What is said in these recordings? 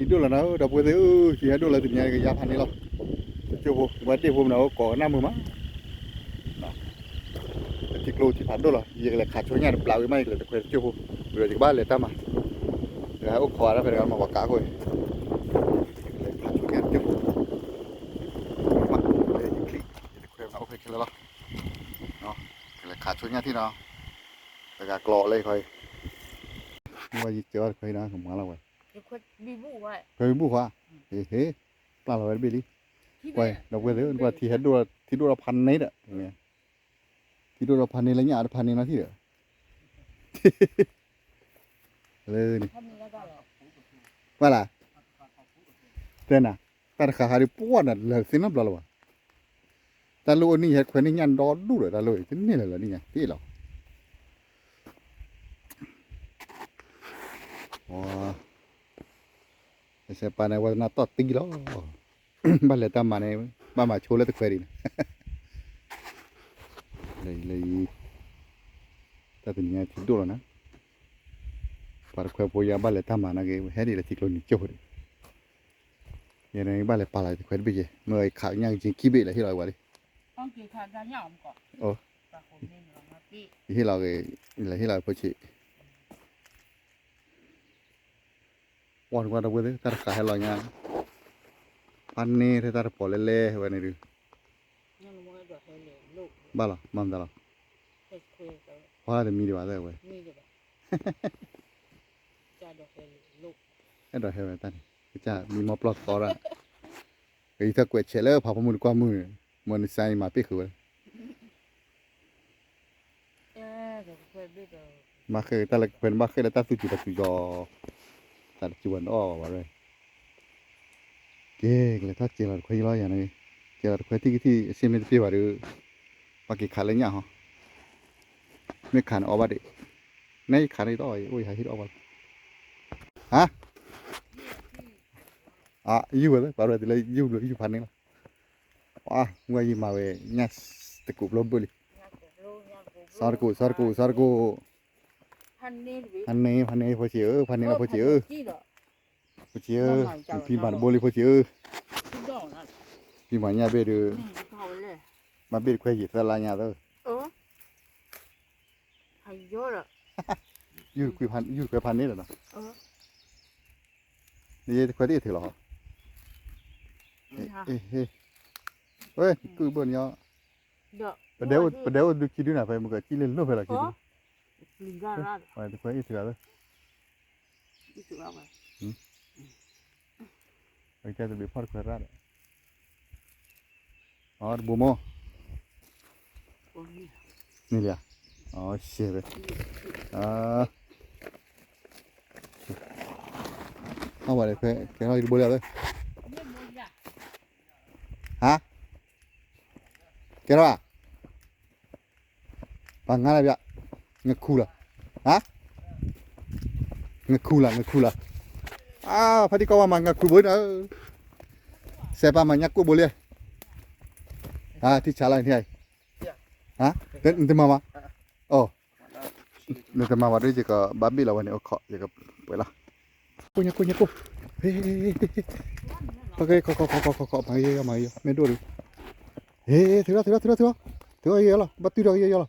hidup lah nak dah puas hidup lah dunia ke ya pani lo coba berarti hôm nào có năm mà thì lô thì phản đồ là giờ là khá chỗ nhà được lao cái máy là được chưa rồi thì ba là ta mà là ốc khóa nó phải làm mà cá rồi khá chỗ nhà chưa mà để những cái khuyên nó phải cái đó nó là khá chỗ nhà thì nó là gà cọ lên thôi mà gì chơi khơi nó không malo rồi khơi bu hoa thì thế là rồi bị đi quay đâu quay đấy qua thì hết đuaพัน đấy đóที่ดูเราพันนี่แล้วเนี่ยพันนี่นะที่เด้อเลยนี่ว่าล่ะเต้นน่ะแต่ขาหาดิปวดน่ะเลยสินับแล้ววะแต่ลูกนี่เฮ็ดคนนี่ยันดอดูเลยแต่เลยที่นี่เลยล่ะนี่ไงพี่เราอ๋อไอ้เสปานว่าน่าตอตีแล้วบ้านเลยตามมาเนี่ยบ้านมาโชว์แล้วตะเคียนเลยแต่เป็นไงที่ดูแล้วนะปาร์คเพื่อบ้านเลยตามมานะเกเฮดีเลยที่กลนี่เจ้าเลยยังไงบ้านเลยปาอะไรตะเคียนไปเจเมื่อข่าวยังจริงขี้เบะเลยที่เราว่าดิต้องกินข้าวจะย่อมก่อนโอ้ปลาคนนี่เรามาปีที่เราเกอะไรที่เราพอชีวันวันเราเว้ยแต่ขายให้เราเนี่ยพันนี่ที่ตาปอเล่ๆวันนี้ดูบ้าหรอมั่มตาหรอเพราะอะไรมีดีกว่าเลยเว้ยจะดอกเห็ดลูกไอ้ดอกเห็ดอะไรตั้งจะมีมอปลอกต่อละไอ้ถ้าเกิดเชลเลอร์พาพมุนกว่ามือมันใส่มาปีคือมาเคยแต่ละเป็นมาเคยแล้วตั้งสุจิตสุจอแต่จวนอ้อว่าเลยเก่งเลยถ้าเจอเราคุยร้อยอย่างนี้เจอเราคุยที่เชื่อมที่ว่าดูปากกี่ขาเลยเนี่ยฮะไม่ขาออกมาดิในขาในต่อยโอ้ยหายที่ออกมาฮะอยู่เลยป่าวเลยเลยอยู่พันนึงละว้าเมื่อยี่มาเว้ยเนี่ยตะกุบลมบุรีสารกูพันนี้พอเชื่อพันนี้เราพอเชื่อพี่บ้านบุรีพอเชื่อพี่บ้านเนี่ยเบดูมาเบดูคุยกี่สลายเนี่ยตัวหายเยอะเลยอยู่คุยพันนี้เหรอเนาะนี่คุยได้ถึงหรอเฮ้ยคือบนยอประเดี๋ยวดูคิดดูหน่อยไปมันก็คิดเล่นรู้ไปละคิดดูไปดูคุยถึงแล้วไปแค่จะไปพอดคุยรัดอ๋อบูโมนี่เลยอ๋อเชี่ยเลยเอาไปเลยแค่เราดูบอลเลยฮะแค่ว่าปังงานอะไรเงี้ยคูล่ะฮะเงี้ยคูล่ะพอดีก็ว่ามันเงี้ยคูบ่ได้เสียป้ามันเงี้ยคูบ่เลยที่ชาลานี่ไงฮะเดินมาโอ้เดินมาว่าด้วยจะก็บับบี้เราวันนี้เอาเคาะจะก็ไปละกูเฮ้ยโอเคเคาะมาเยอะไม่ดูดิเฮ้ยถือเยอะละบัดถือเยอะละ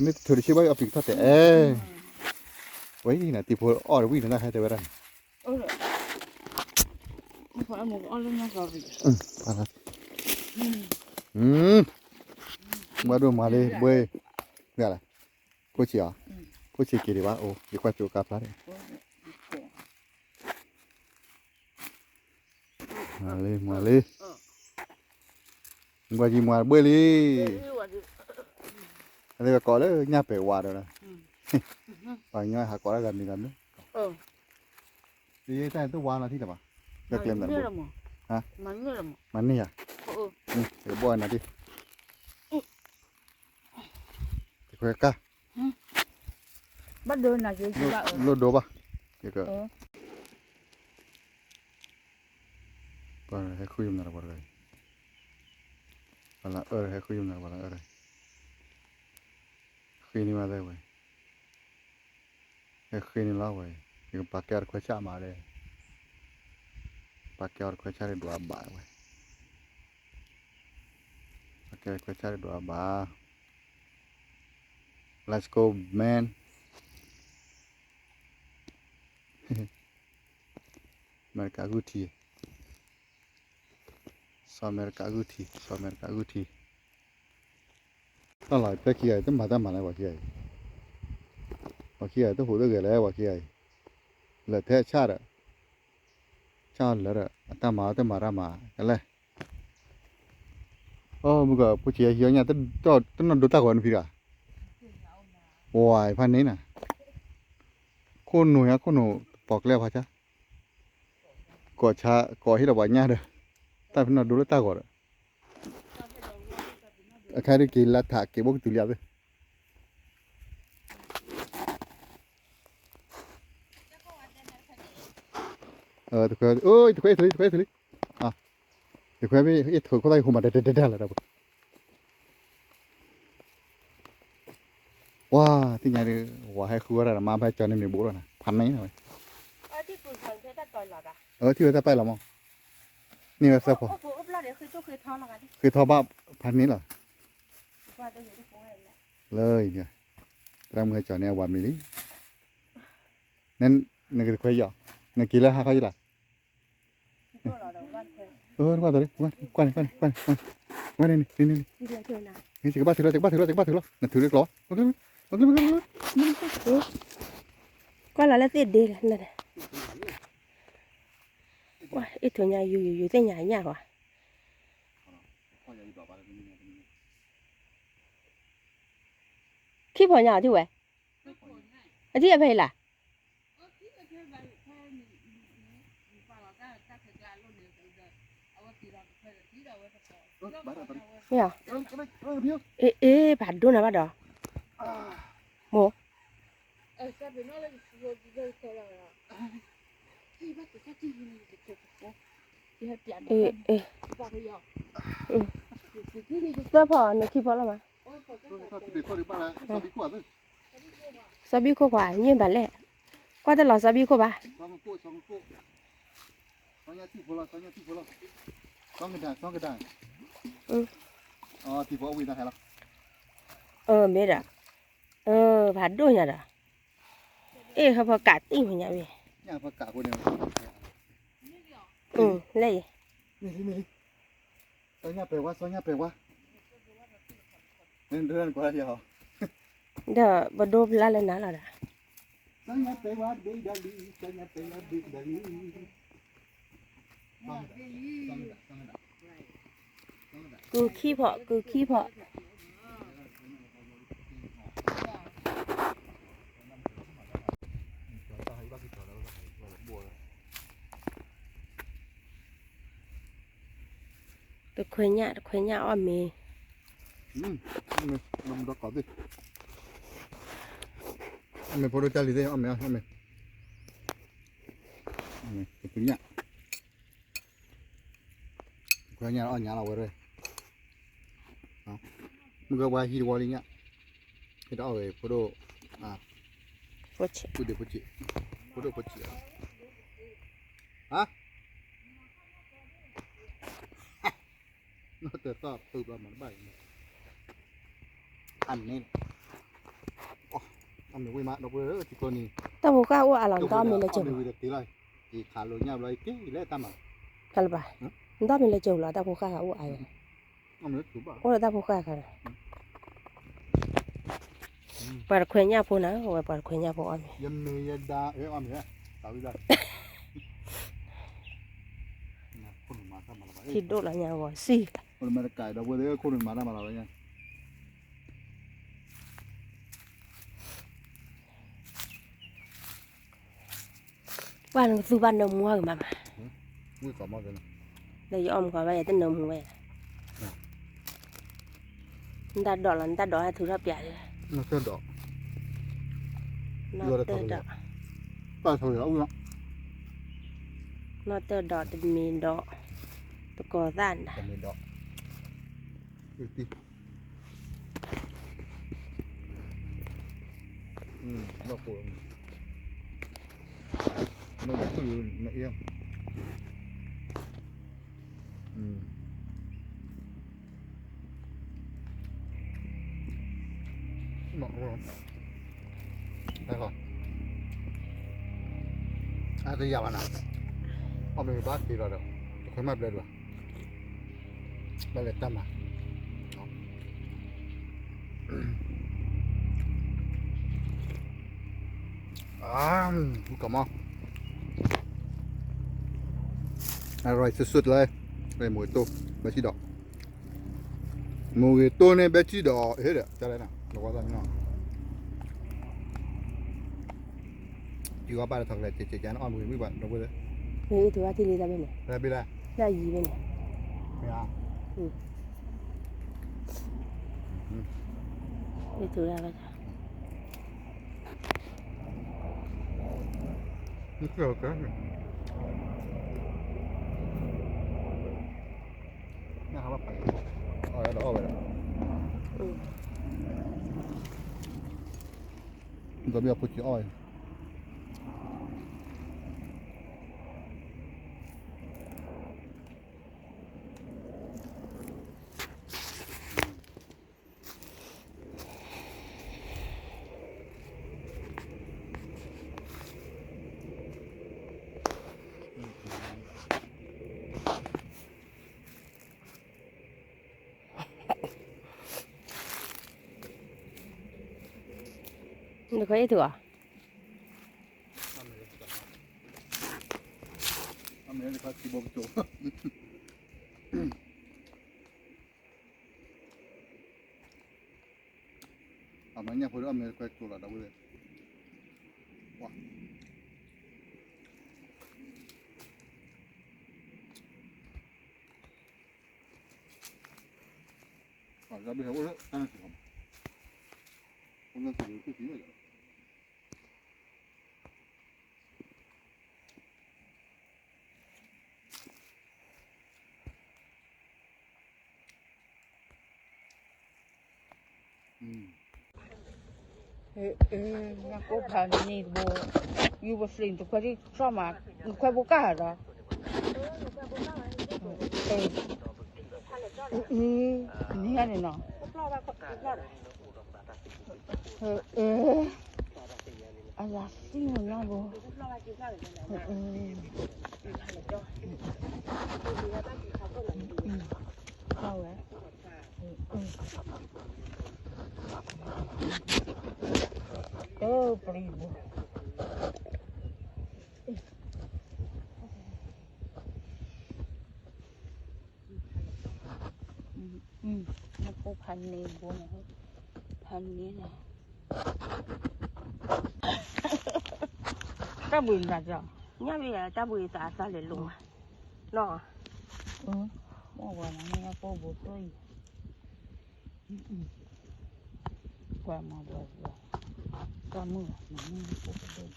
นี่ถือชิบะเอาปีกทัดแต่ไว้นี่นะที่พออ้อวิ่งนะให้แต่เวลาพอเอาหมูอ้อเล่นยังก่อนมาดูมาเลยเว้ยเนี่ยแหละกูเชียร์กูเชียร์กี่ดีวะโอ้ดีกว่าจูกับพลาดมาเลยมาจีมาเบลี่อันนี้ก็ก่อนเลยง่ายไปว่าแล้วนะไปง่ายหาก่อนแล้วกันนี่กันเนาะดีแต่ตัววานละที่ไหนมาเลิกเล่นแล้วฮะมันนี่อ่ะเดี๋ยวบ่อยนะดิคุยกันbắt đơn là gì chứ bạn lô đồ ba cái cái hay khui nào vào đây là hay khui nào vào đây khui ni mà đây vậy hay khui ni lao vậy Yung pakai air kuaca mare. Pakai air kuaca ada 2 bah. Pakai air kuaca ada 2 bah. Let's go, man. Mereka guti. So mereka guti. Tao lại cái kia tao mà lại vào kia. Vào kia tao hụt cái lại vào kia. Là thế cha rồi. Cha là rồi. Tao mà ra mà. Cái này. Mình có bữa chiều hiểu nha tao nó đốt tao còn phi à. Ôi, phan đấy nè. Con nồi bọc leo hả cha? Có hết là bỏ nha được. Tao phải nó đốt tao còn. Cái này kỳ là thả cái bốc từ liệt đấy. Tụi ơi tụi quay à tụi quay với ít thôi có tay không mà đè là đâu. Wow thì nhà đi wow hay khua ra là mà phải cho nên mình bố rồi nèพันnày rồi.ที่กูเคยได้ต่อยหรอกอ่ะ ที่เราไปหรอมั้งนี่แบบสักพอ โอ้โหเราเดี๋ยวคือตู้คือท้องหรอกอ่ะดิ คือทอบ้าพันนี้เหรอ ว่าจะอยู่ที่กูเองแหละ เลยเนี่ยเราเมื่อจอเนี่ยวันนี้นั่นนึกถึงใครย่อนึกกี่แล้วหาเขาอยู่ล่ะ ตัวเราเดี๋ยววันเคย qua rồi quan nàyนี่ ที่เดียวเท่านั้น นี่จะบ้าถือแล้วนั่นถือเล็กล้อโอเค ก็เราแล้วติดดีแล้วนั่นว่าไอ้ตัวใหญ่อยู่แต่ใหญ่ยากว่ะขี้พอใหญ่ที่ไหนไอ้ที่อะไรล่ะเนี่ยเอ๊ะบาดดูนะบาดดอโมเอ๊ะเสื้อพอเนี่ยขี้พอแล้วมั้ยซาบิโคกว่าเนี่ยบาดแหละก็จะรอซาบิโคบ่ะ2cái đàn thì võ winner hay là ไม่ได้บาดดูเนี่ยล่ะเขาพอกาดติ้งหัวเนี่ยเว้ย nhà phải cả của đều เลย นี่ตัวนี้ไปว่าnên đơn quá nhiều เดี๋ยวบดูลาเลยนะล่ะ ตัวนี้ไปว่าดีดังดีตัวนี้ไปว่าดีดังดีกูขี้เพาะตัวคุยเนี่ยอ้อมมี nằm đó có gì mày phụ cho đi đây mày cái thứ nhá quay nhà ở nhà nào rồiมึงก็ว่าฮีวอลนี่cái đó rồi phụ đồ โอเค phụ đồ hả nó tự tọt tự làm món bậy ăn nên ăn được quy mã đâu rồi thì con đi ตาบุก้าว่าหลังตามีเลยจุ đi được tí lại thì khá lối nhau lại cái lẽ tam à กันป่ะตามีเลยจุละตาบุก้าว่าไอ้ ăn được chú bảo โอ้ตาบุก้ากันปาดคุยเนี่ยพูนะว่าปาดคุยเนี่ยพูอ้อม yam mê da ế om nhé tao đi ra คนมาทำอะไร ที่ดูละเนี่ยว่าสิ คนมาไก่เราเว้ยคนมาทำอะไรเนี่ย บ้านซื้อบ้านนมวัวกันมา มือก่อมอเลยนะ เดี๋ยวอ้อมก่อนว่าจะนมหัวตัดดอกหลังตัดดอกให้ถือรับใหญ่เลย nó sơn đỏ นอเตอร์ดอก ta thôi đâu nữa นอเตอร์ดอกจะมีดอกตะกอด้านนะ còn mình đỏ đi nó phù nó là cứ nó yên nó không đây rồi à thì giờ bạn nào ông mình bắt thì rồi đâu không mất lên rồi đây là tâm à cảm ơn rồiสุดๆเลยเลยหมูตัวเบจิดอกหมูตัวเนี่ยเบจิดอกเฮ้ยเดี๋ยวจะอะไรนะเราว่าตอนนี้เนาะอยู่ว่าบ้านเราทำอะไรเจ๊ๆนะอ้อมมือไม่บ้านเราไปเลย เฮ้ยถือว่าที่นี่ได้ไหมเนี่ย ได้ไปได้ ได้ยีไหมเนี่ย ไม่เอา ไม่ถือได้ก็จะ ไม่เกี่ยวกันนะครับว่าเอาแล้วเอาไปแล้วตัวเบี้ยพุทธิอ้อย你可以ถืออเมริกาที่บอกโจอามันเนี่ยพออเมริกาตัวละดาวเลยว้าจะไปหาว่าตั้งสิครับผมจะถือที่ไหน那我看你不，有不是你快点上嘛，你快不干了。你看你呢？哎呀，新闻那不，好嘞，不离不。nó cóพันนี้บัวนะพันนี้นะตาบุญนะจ๊ะเนี่ยพี่ตาบุญตาซาเลยลงเนาะเมื่อวานนี้ก็บุตรยกว่ามาบอกว่าก็มือมันก็บุต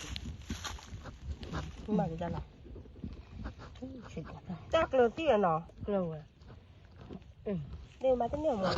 รมาจะละจักเลยที่เนาะเลยเดี๋ยวมาจะเนี่ยมั้ง